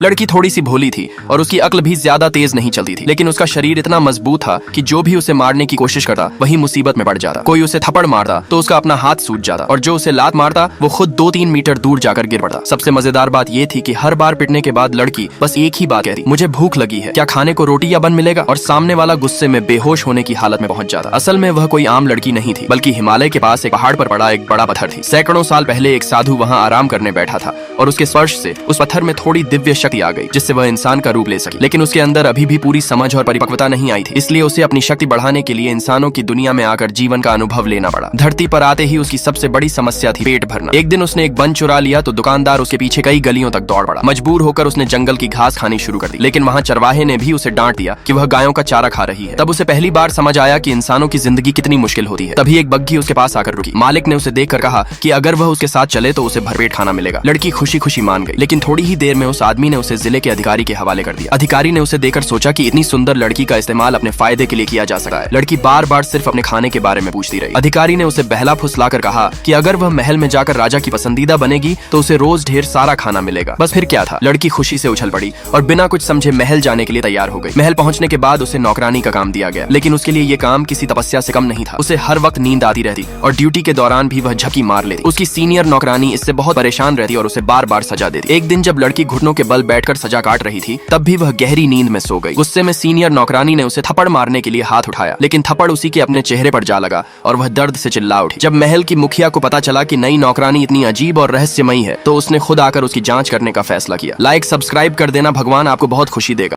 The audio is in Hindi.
लड़की थोड़ी सी भोली थी और उसकी अक्ल भी ज्यादा तेज नहीं चलती थी, लेकिन उसका शरीर इतना मजबूत था कि जो भी उसे मारने की कोशिश करता वही मुसीबत में पड़ जाता। कोई उसे थप्पड़ मारता तो उसका अपना हाथ सूज जाता और जो उसे लात मारता वो खुद 2-3 मीटर दूर जाकर गिर पड़ता। सबसे मजेदार बात ये थी कि हर बार पिटने के बाद लड़की बस एक ही बात कहती, मुझे भूख लगी है, क्या खाने को रोटी या बन मिलेगा? और सामने वाला गुस्से में बेहोश होने की हालत में पहुंच जाता। असल में वह कोई आम लड़की नहीं थी, बल्कि हिमालय के पास एक पहाड़ पर पड़ा एक बड़ा पत्थर थी। सैकड़ों साल पहले एक साधु वहाँ आराम करने बैठा था और उसके स्पर्श से उस पत्थर में थोड़ी दिव्य शक्ति आ गई, जिससे वह इंसान का रूप ले सकी। लेकिन उसके अंदर अभी भी पूरी समझ और परिपक्वता नहीं आई थी, इसलिए उसे अपनी शक्ति बढ़ाने के लिए इंसानों की दुनिया में आकर जीवन का अनुभव लेना पड़ा। धरती पर आते ही उसकी सबसे बड़ी समस्या थी पेट भरना। एक दिन उसने एक बन चुरा लिया तो दुकानदार उसके पीछे कई गलियों तक दौड़ पड़ा। मजबूर होकर उसने जंगल की घास खानी शुरू कर दी, लेकिन वहाँ चरवाहे ने भी उसे डांट दिया कि वह गायों का चारा खा रही है। तब उसे पहली बार समझ आया कि इंसानों की जिंदगी कितनी मुश्किल होती है। तभी एक बग्घी उसके पास आकर रुकी। मालिक ने उसे देखकर कहा कि अगर वह उसके साथ चले तो उसे भरपेट खाना मिलेगा। लड़की खुशी खुशी मान गई, लेकिन थोड़ी ही देर में उस आदमी ने उसे जिले के अधिकारी के हवाले कर दिया। अधिकारी ने उसे देखकर सोचा कि इतनी सुंदर लड़की का इस्तेमाल अपने फायदे के लिए किया जा सकता है। लड़की बार बार सिर्फ अपने खाने के बारे में पूछती रही। अधिकारी ने उसे बहला फुसलाकर कहा कि अगर वह महल में जाकर राजा की पसंदीदा बनेगी तो उसे रोज ढेर सारा खाना मिलेगा। बस फिर क्या था, लड़की खुशी से उछल पड़ी और बिना कुछ समझे महल जाने के लिए तैयार हो गई। महल पहुंचने के बाद उसे नौकरानी का काम दिया गया, लेकिन उसके लिए ये काम किसी तपस्या से कम नहीं था। उसे हर वक्त नींद आती रहती और ड्यूटी के दौरान भी वह झपकी मार लेती। उसकी सीनियर नौकरानी इससे बहुत परेशान रहती और उसे बार बार सजा देती। एक दिन जब लड़की घुटनों के बल बैठकर सजा काट रही थी, तब भी वह गहरी नींद में सो गई। गुस्से में सीनियर नौकरानी ने उसे थप्पड़ मारने के लिए हाथ उठाया, लेकिन थप्पड़ उसी के अपने चेहरे पर जा लगा और वह दर्द से चिल्ला उठी। जब महल की मुखिया को पता चला कि नई नौकरानी इतनी अजीब और रहस्यमयी है, तो उसने खुद आकर उसकी जांच करने का फैसला किया। लाइक सब्सक्राइब कर देना, भगवान आपको बहुत खुशी देगा।